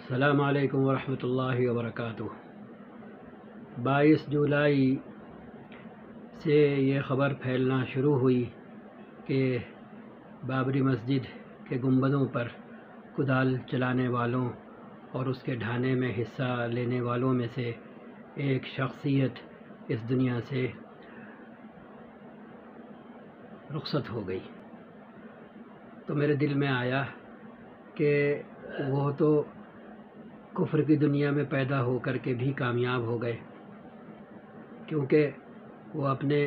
السلام علیکم ورحمۃ اللہ وبرکاتہ۔ 22 جولائی سے یہ خبر پھیلنا شروع ہوئی کہ بابری مسجد کے گنبدوں پر کدال چلانے والوں اور اس کے ڈھانے میں حصہ لینے والوں میں سے ایک شخصیت اس دنیا سے رخصت ہو گئی، تو میرے دل میں آیا کہ وہ تو کفر کی دنیا میں پیدا ہو کر کے بھی کامیاب ہو گئے، کیونکہ وہ اپنے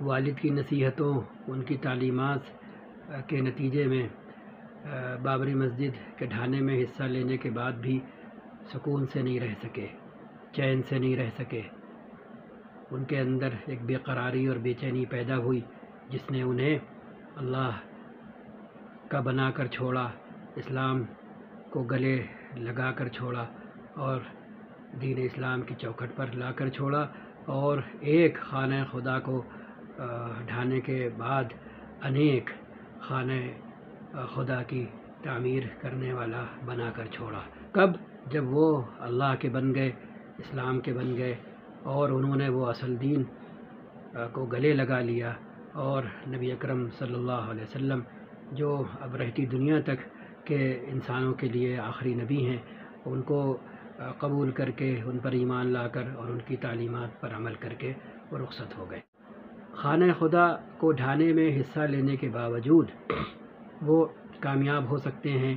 والد کی نصیحتوں، ان کی تعلیمات کے نتیجے میں بابری مسجد کے ڈھانے میں حصہ لینے کے بعد بھی سکون سے نہیں رہ سکے، چین سے نہیں رہ سکے۔ ان کے اندر ایک بے قراری اور بے چینی پیدا ہوئی، جس نے انہیں اللہ کا بنا کر چھوڑا، اسلام کو گلے لگا کر چھوڑا اور دین اسلام کی چوکھٹ پر لا کر چھوڑا، اور ایک خانہ خدا کو ڈھانے کے بعد انیک خانہ خدا کی تعمیر کرنے والا بنا کر چھوڑا۔ کب؟ جب وہ اللہ کے بن گئے، اسلام کے بن گئے، اور انہوں نے وہ اصل دین کو گلے لگا لیا، اور نبی اکرم صلی اللہ علیہ وسلم جو اب رہتی دنیا تک کے انسانوں کے لیے آخری نبی ہیں، ان کو قبول کر کے، ان پر ایمان لا کر اور ان کی تعلیمات پر عمل کر کے وہ رخصت ہو گئے۔ خانہ خدا کو ڈھانے میں حصہ لینے کے باوجود وہ کامیاب ہو سکتے ہیں،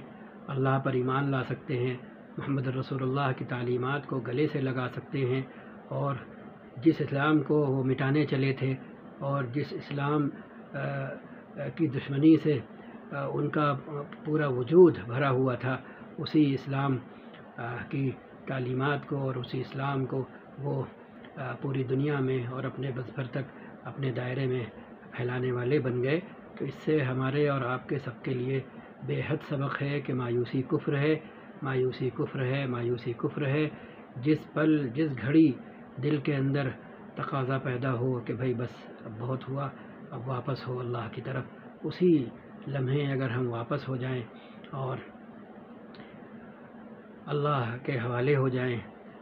اللہ پر ایمان لا سکتے ہیں، محمد رسول اللہ کی تعلیمات کو گلے سے لگا سکتے ہیں، اور جس اسلام کو وہ مٹانے چلے تھے اور جس اسلام کی دشمنی سے ان کا پورا وجود بھرا ہوا تھا، اسی اسلام کی تعلیمات کو اور اسی اسلام کو وہ پوری دنیا میں اور اپنے بس بھر تک اپنے دائرے میں پھیلانے والے بن گئے۔ تو اس سے ہمارے اور آپ کے سب کے لیے بے حد سبق ہے کہ مایوسی کفر ہے، مایوسی کفر ہے، مایوسی کفر ہے۔ جس پل، جس گھڑی دل کے اندر تقاضا پیدا ہو کہ بھئی بس اب بہت ہوا، اب واپس ہو اللہ کی طرف، اسی لمحے اگر ہم واپس ہو جائیں اور اللہ کے حوالے ہو جائیں،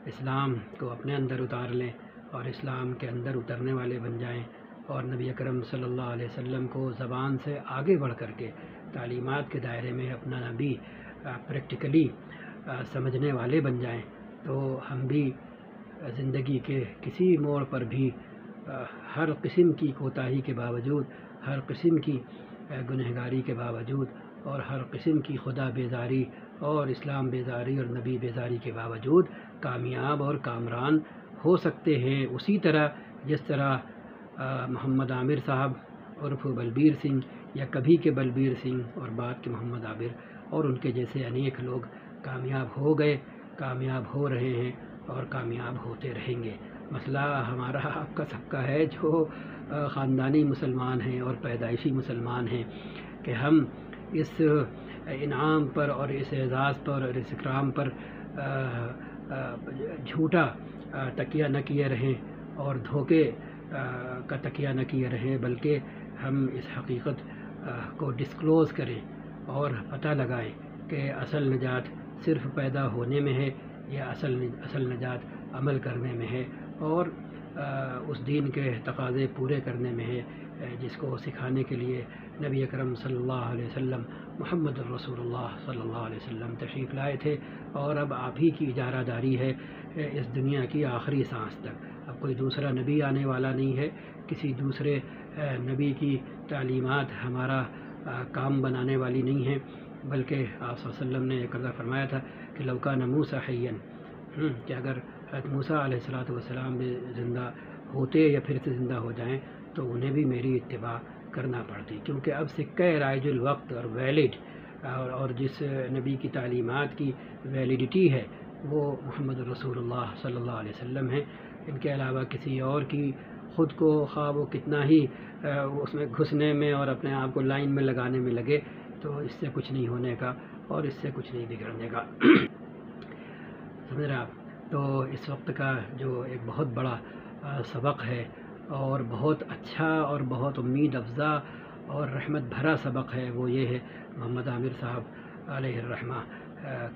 اسلام کو اپنے اندر اتار لیں اور اسلام کے اندر اترنے والے بن جائیں، اور نبی اکرم صلی اللہ علیہ وسلم کو زبان سے آگے بڑھ کر کے تعلیمات کے دائرے میں اپنا نبی پریکٹیکلی سمجھنے والے بن جائیں، تو ہم بھی زندگی کے کسی موڑ پر بھی ہر قسم کی کوتاہی کے باوجود، ہر قسم کی گنہگاری کے باوجود، اور ہر قسم کی خدا بیزاری اور اسلام بیزاری اور نبی بیزاری کے باوجود کامیاب اور کامران ہو سکتے ہیں، اسی طرح جس طرح محمد عامر صاحب عرف بلبیر سنگھ، یا کبھی کے بلبیر سنگھ اور بعد کے محمد عامر اور ان کے جیسے انیک لوگ کامیاب ہو گئے، کامیاب ہو رہے ہیں اور کامیاب ہوتے رہیں گے۔ مسئلہ ہمارا آپ کا سب کا ہے جو خاندانی مسلمان ہیں اور پیدائشی مسلمان ہیں، کہ ہم اس انعام پر اور اس اعزاز پر اور اس اکرام پر جھوٹا تکیہ نہ کیے رہیں اور دھوکے کا تکیہ نہ کیے رہیں، بلکہ ہم اس حقیقت کو ڈسکلوز کریں اور پتہ لگائیں کہ اصل نجات صرف پیدا ہونے میں ہے یا اصل نجات عمل کرنے میں ہے، اور اس دین کے تقاضے پورے کرنے میں ہے جس کو سکھانے کے لیے نبی اکرم صلی اللہ علیہ وسلم، محمد رسول اللہ صلی اللہ علیہ وسلم تشریف لائے تھے، اور اب آپ ہی کی اجارہ داری ہے اس دنیا کی آخری سانس تک۔ اب کوئی دوسرا نبی آنے والا نہیں ہے، کسی دوسرے نبی کی تعلیمات ہمارا کام بنانے والی نہیں ہیں، بلکہ آپ صلی اللہ علیہ وسلم نے ایک قضا فرمایا تھا کہ لو کان موسیٰ حیًّا، کہ اگر حضرت موسیٰ علیہ السلام بھی زندہ ہوتے یا پھر سے زندہ ہو جائیں تو انہیں بھی میری اتباع کرنا پڑتی، کیونکہ اب سکہ رائج الوقت اور ویلڈ اور جس نبی کی تعلیمات کی ویلیڈیٹی ہے وہ محمد رسول اللہ صلی اللہ علیہ وسلم ہیں۔ ان کے علاوہ کسی اور کی خود کو خواہ وہ کتنا ہی اس میں گھسنے میں اور اپنے آپ کو لائن میں لگانے میں لگے، تو اس سے کچھ نہیں ہونے کا اور اس سے کچھ نہیں بگڑنے کا۔ سمجھ رہے آپ؟ تو اس وقت کا جو ایک بہت بڑا سبق ہے اور بہت اچھا اور بہت امید افزا اور رحمت بھرا سبق ہے، وہ یہ ہے محمد عامر صاحب علیہ الرحمہ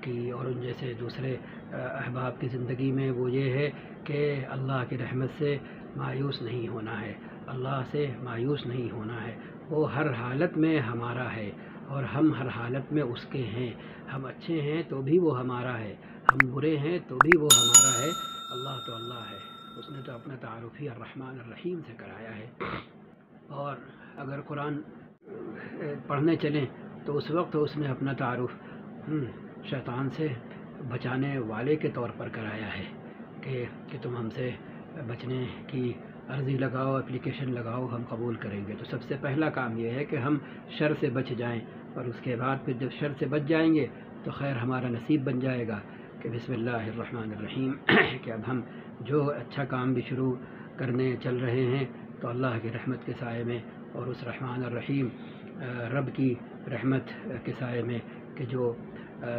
کی اور ان جیسے دوسرے احباب کی زندگی میں وہ یہ ہے کہ اللہ کی رحمت سے مایوس نہیں ہونا ہے، اللہ سے مایوس نہیں ہونا ہے۔ وہ ہر حالت میں ہمارا ہے اور ہم ہر حالت میں اس کے ہیں۔ ہم اچھے ہیں تو بھی وہ ہمارا ہے، ہم برے ہیں تو بھی وہ ہمارا ہے۔ اللہ تو اللہ ہے، اس نے تو اپنا تعارف ہی الرحمن الرحیم سے کرایا ہے۔ اور اگر قرآن پڑھنے چلیں تو اس وقت اس نے اپنا تعارف شیطان سے بچانے والے کے طور پر کرایا ہے کہ تم ہم سے بچنے کی عرضی لگاؤ، اپلیکیشن لگاؤ، ہم قبول کریں گے۔ تو سب سے پہلا کام یہ ہے کہ ہم شر سے بچ جائیں، اور اس کے بعد پھر جب شر سے بچ جائیں گے تو خیر ہمارا نصیب بن جائے گا کہ بسم اللہ الرحمن الرحیم کہ اب ہم جو اچھا کام بھی شروع کرنے چل رہے ہیں تو اللہ کی رحمت کے سائے میں اور اس رحمان الرحیم رب کی رحمت کے سائے میں کہ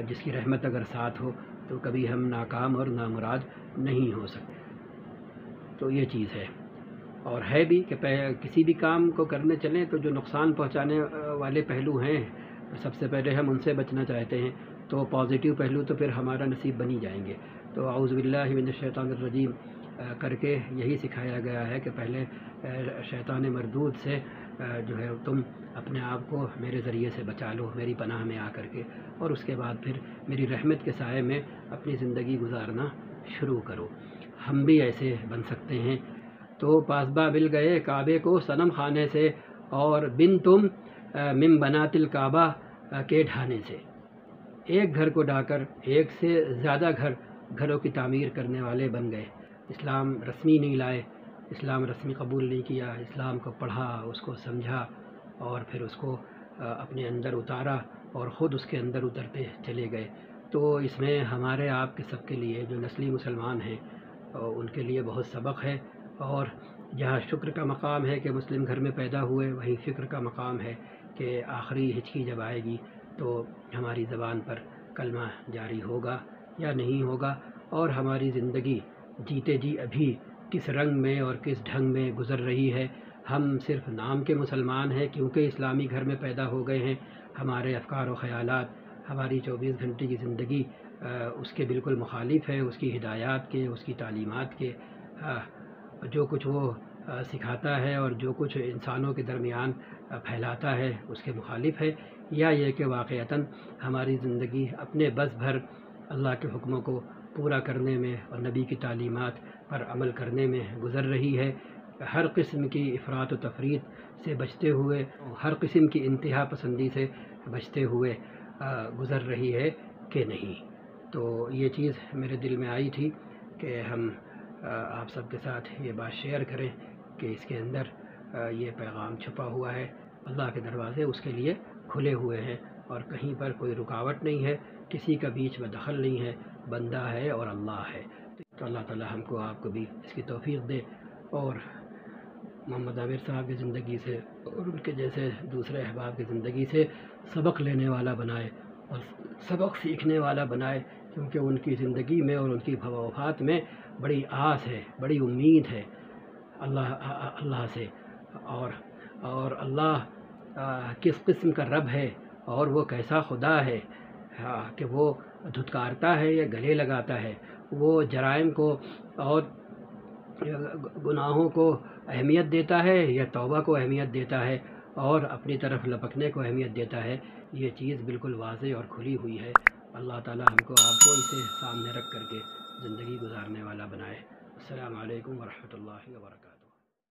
جس کی رحمت اگر ساتھ ہو تو کبھی ہم ناکام اور نامراد نہیں ہو سکتے۔ تو یہ چیز ہے، اور ہے بھی کہ کسی بھی کام کو کرنے چلیں تو جو نقصان پہنچانے والے پہلو ہیں سب سے پہلے ہم ان سے بچنا چاہتے ہیں، تو پازیٹیو پہلو تو پھر ہمارا نصیب بنی جائیں گے۔ تو اعوذ باللہ من الشیطان الرجیم کر کے یہی سکھایا گیا ہے کہ پہلے شیطان مردود سے جو ہے تم اپنے آپ کو میرے ذریعے سے بچا لو، میری پناہ میں آ کر کے، اور اس کے بعد پھر میری رحمت کے سائے میں اپنی زندگی گزارنا شروع کرو۔ ہم بھی ایسے بن سکتے ہیں۔ تو پاسباں مل گئے کعبے کو صنم خانے سے، اور بن تم من بنات الکعبہ کے ڈھانے سے۔ ایک گھر کو ڈھا کر ایک سے زیادہ گھروں کی تعمیر کرنے والے بن گئے۔ اسلام رسمی نہیں لائے، اسلام رسمی قبول نہیں کیا، اسلام کو پڑھا، اس کو سمجھا اور پھر اس کو اپنے اندر اتارا اور خود اس کے اندر اترتے چلے گئے۔ تو اس میں ہمارے آپ کے سب کے لیے جو نسلی مسلمان ہیں ان کے لیے بہت سبق ہے، اور جہاں شکر کا مقام ہے کہ مسلم گھر میں پیدا ہوئے، وہیں فکر کا مقام ہے کہ آخری ہچکی جب آئے گی تو ہماری زبان پر کلمہ جاری ہوگا یا نہیں ہوگا، اور ہماری زندگی جیتے جی ابھی کس رنگ میں اور کس ڈھنگ میں گزر رہی ہے۔ ہم صرف نام کے مسلمان ہیں کیونکہ اسلامی گھر میں پیدا ہو گئے ہیں، ہمارے افکار و خیالات، ہماری 24 گھنٹے کی زندگی اس کے بالکل مخالف ہے، اس کی ہدایات کے، اس کی تعلیمات کے، جو کچھ وہ سکھاتا ہے اور جو کچھ انسانوں کے درمیان پھیلاتا ہے اس کے مخالف ہے، یا یہ کہ واقعتاً ہماری زندگی اپنے بس بھر اللہ کے حکموں کو پورا کرنے میں اور نبی کی تعلیمات پر عمل کرنے میں گزر رہی ہے، ہر قسم کی افراط و تفریط سے بچتے ہوئے، ہر قسم کی انتہا پسندی سے بچتے ہوئے گزر رہی ہے کہ نہیں۔ تو یہ چیز میرے دل میں آئی تھی کہ ہم آپ سب کے ساتھ یہ بات شیئر کریں کہ اس کے اندر یہ پیغام چھپا ہوا ہے۔ اللہ کے دروازے اس کے لیے کھلے ہوئے ہیں اور کہیں پر کوئی رکاوٹ نہیں ہے، کسی کا بیچ میں دخل نہیں ہے، بندہ ہے اور اللہ ہے۔ تو اللہ تعالی ہم کو آپ کو بھی اس کی توفیق دے، اور محمد عامر صاحب کی زندگی سے اور ان کے جیسے دوسرے احباب کی زندگی سے سبق لینے والا بنائے اور سبق سیکھنے والا بنائے، کیونکہ ان کی زندگی میں اور ان کی وفات میں بڑی آس ہے، بڑی امید ہے اللہ سے، اور اللہ کس قسم کا رب ہے اور وہ کیسا خدا ہے کہ وہ دھتکارتا ہے یا گلے لگاتا ہے، وہ جرائم کو اور گناہوں کو اہمیت دیتا ہے یا توبہ کو اہمیت دیتا ہے اور اپنی طرف لپکنے کو اہمیت دیتا ہے۔ یہ چیز بالکل واضح اور کھلی ہوئی ہے۔ اللہ تعالی ہم کو آپ کو اسے سامنے رکھ کر کے زندگی گزارنے والا بنائے۔ السلام علیکم ورحمۃ اللہ وبرکاتہ۔